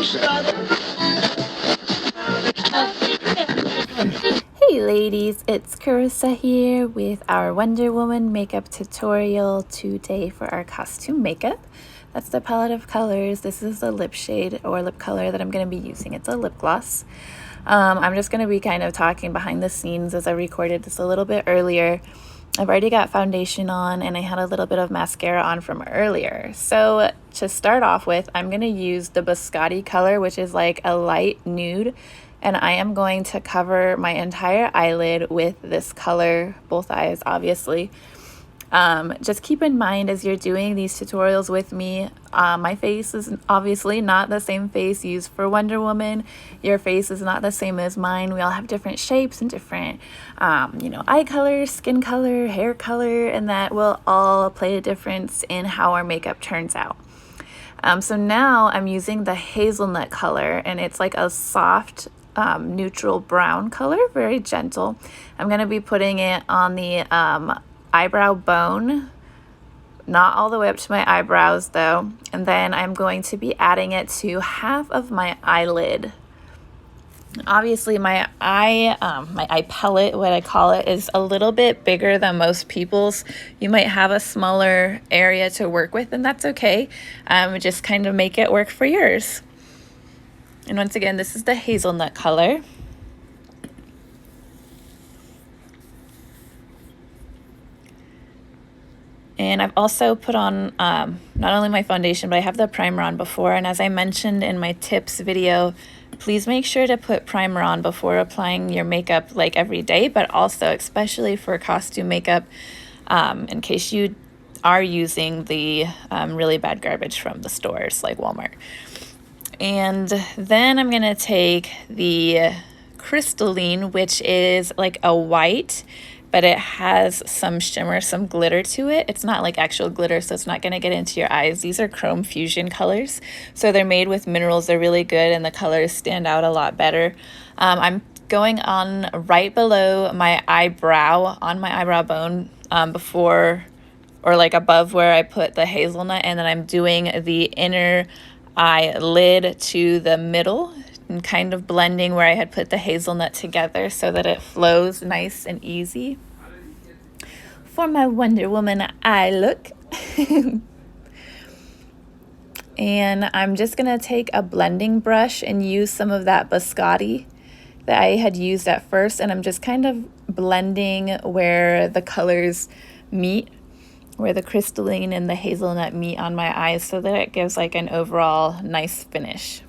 Hey ladies, it's Carissa here with our Wonder Woman makeup tutorial today for our costume makeup. That's the palette of colors. This is the lip shade or lip color that I'm going to be using. It's a lip gloss. I'm just going to be kind of talking behind the scenes as I recorded this a little bit earlier. I've already got foundation on and I had a little bit of mascara on from earlier. So to start off with, I'm going to use the Biscotti color, which is like a light nude. And I am going to cover my entire eyelid with this color, both eyes obviously. Just keep in mind as you're doing these tutorials with me, my face is obviously not the same face used for Wonder Woman. Your face is not the same as mine. We all have different shapes and different, eye color, skin color, hair color, and that will all play a difference in how our makeup turns out. So now I'm using the Hazelnut color, and it's like a soft, neutral brown color, very gentle. I'm going to be putting it on the eyebrow bone, not all the way up to my eyebrows though, and then I'm going to be adding it to half of my eyelid. Obviously my eye palette, what I call it, is a little bit bigger than most people's. You might have a smaller area to work with, and that's okay. Just kind of make it work for yours. And once again, this is the Hazelnut color. And I've also put on not only my foundation, but I have the primer on before. And as I mentioned in my tips video, please make sure to put primer on before applying your makeup like every day, but also especially for costume makeup in case you are using the really bad garbage from the stores like Walmart. And then I'm going to take the Crystalline, which is like a white, but it has some shimmer, some glitter to it. It's not like actual glitter, so it's not going to get into your eyes. These are chrome fusion colors, so they're made with minerals. They're really good, and the colors stand out a lot better. I'm going on right below my eyebrow, on my eyebrow bone, before or like above where I put the hazelnut, and then I'm doing the inner eyelid to the middle and kind of blending where I had put the hazelnut together so that it flows nice and easy for my Wonder Woman eye look. And I'm just gonna take a blending brush and use some of that Biscotti that I had used at first, and I'm just kind of blending where the colors meet, where the crystalline and the hazelnut meet on my eyes, so that it gives like an overall nice finish.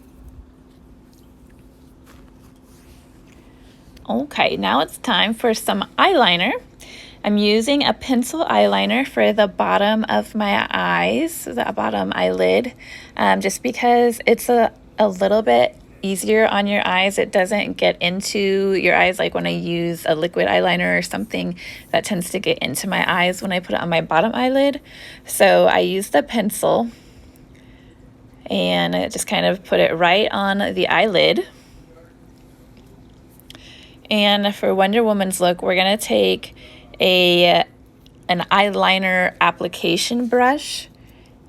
Okay, now it's time for some eyeliner. I'm using a pencil eyeliner for the bottom of my eyes, the bottom eyelid, just because it's a little bit easier on your eyes. It doesn't get into your eyes like when I use a liquid eyeliner or something that tends to get into my eyes when I put it on my bottom eyelid. So I use the pencil and I just kind of put it right on the eyelid. And for Wonder Woman's look, we're gonna take an eyeliner application brush,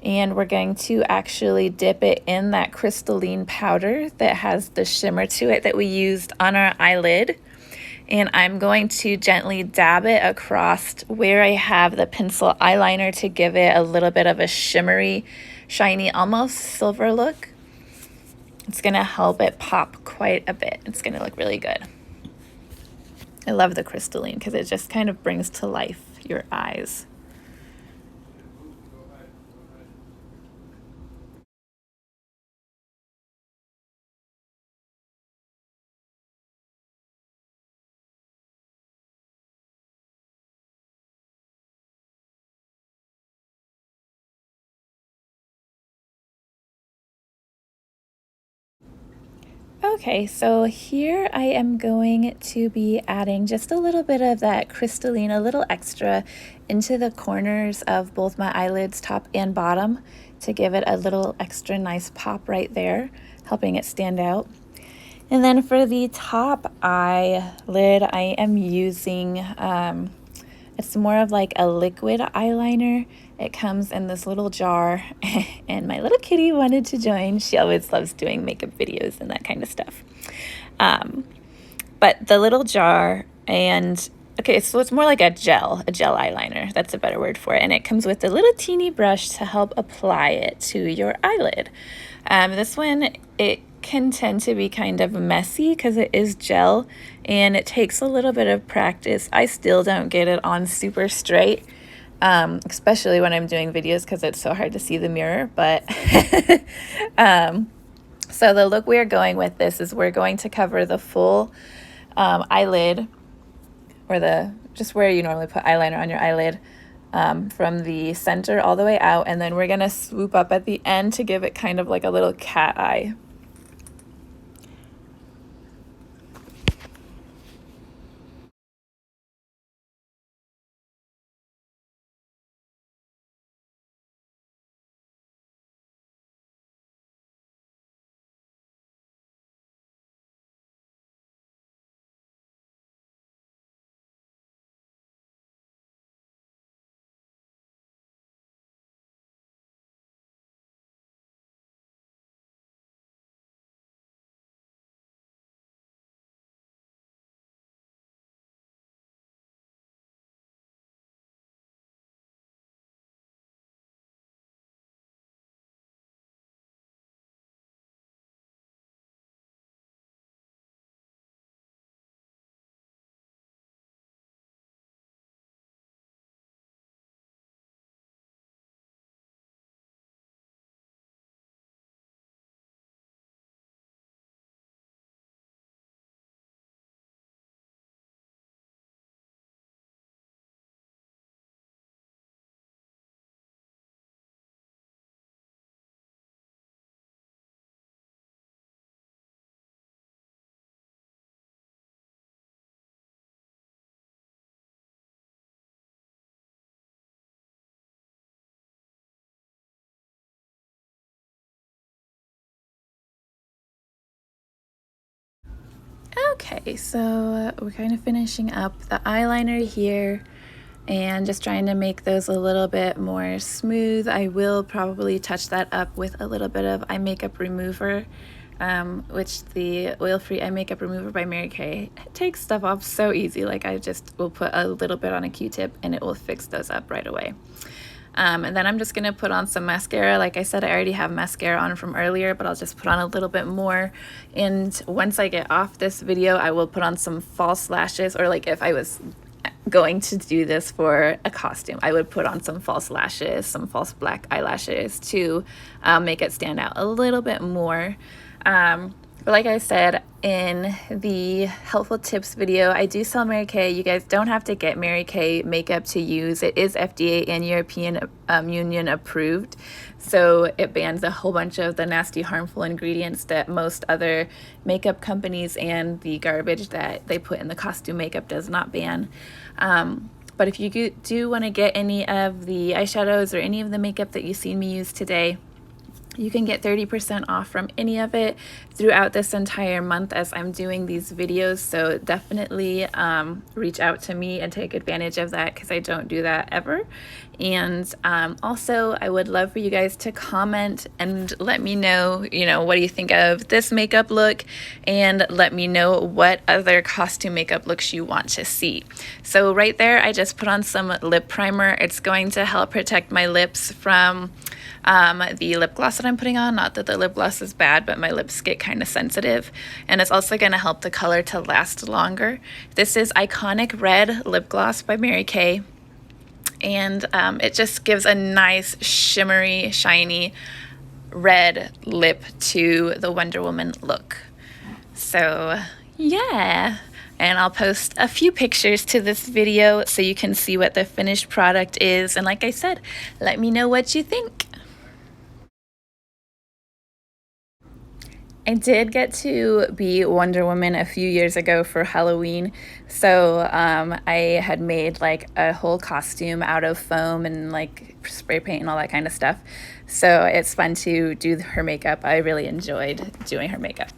and we're going to actually dip it in that crystalline powder that has the shimmer to it that we used on our eyelid. And I'm going to gently dab it across where I have the pencil eyeliner to give it a little bit of a shimmery, shiny, almost silver look. It's gonna help it pop quite a bit. It's gonna look really good. I love the crystalline because it just kind of brings to life your eyes. Okay, so here I am going to be adding just a little bit of that crystalline, a little extra, into the corners of both my eyelids, top and bottom, to give it a little extra nice pop right there, helping it stand out. And then for the top eyelid, I am using a It's more of like a liquid eyeliner. It comes in this little jar, and my little kitty wanted to join. She always loves doing makeup videos and that kind of stuff. But the little jar, and okay, so it's more like a gel eyeliner. That's a better word for it. And it comes with a little teeny brush to help apply it to your eyelid. This one, it can tend to be kind of messy because it is gel and it takes a little bit of practice. I still don't get it on super straight, especially when I'm doing videos because it's so hard to see the mirror. But so the look we're going with this is we're going to cover the full eyelid, or just where you normally put eyeliner on your eyelid, from the center all the way out, and then we're gonna swoop up at the end to give it kind of like a little cat eye. Okay, so we're kind of finishing up the eyeliner here and just trying to make those a little bit more smooth. I will probably touch that up with a little bit of eye makeup remover, which the oil-free eye makeup remover by Mary Kay takes stuff off so easy. Like, I just will put a little bit on a Q-tip and it will fix those up right away. And then I'm just going to put on some mascara. Like I said, I already have mascara on from earlier, but I'll just put on a little bit more. And once I get off this video, I will put on some false lashes, or like if I was going to do this for a costume, I would put on some false lashes, some false black eyelashes to make it stand out a little bit more. But like I said in the helpful tips video, I do sell Mary Kay. You guys don't have to get Mary Kay makeup to use. It is FDA and European Union approved. So it bans a whole bunch of the nasty, harmful ingredients that most other makeup companies and the garbage that they put in the costume makeup does not ban. But if you do want to get any of the eyeshadows or any of the makeup that you've seen me use today, you can get 30% off from any of it throughout this entire month as I'm doing these videos. So definitely reach out to me and take advantage of that, because I don't do that ever. And also, I would love for you guys to comment and let me know, what do you think of this makeup look, and let me know what other costume makeup looks you want to see. So right there, I just put on some lip primer. It's going to help protect my lips from the lip gloss that I'm putting on. Not that the lip gloss is bad, but my lips get kind of sensitive, and it's also going to help the color to last longer. This is Iconic Red Lip Gloss by Mary Kay, and it just gives a nice shimmery, shiny red lip to the Wonder Woman look. So yeah, and I'll post a few pictures to this video so you can see what the finished product is, and like I said, let me know what you think. I did get to be Wonder Woman a few years ago for Halloween, so I had made like a whole costume out of foam and like spray paint and all that kind of stuff. So it's fun to do her makeup. I really enjoyed doing her makeup.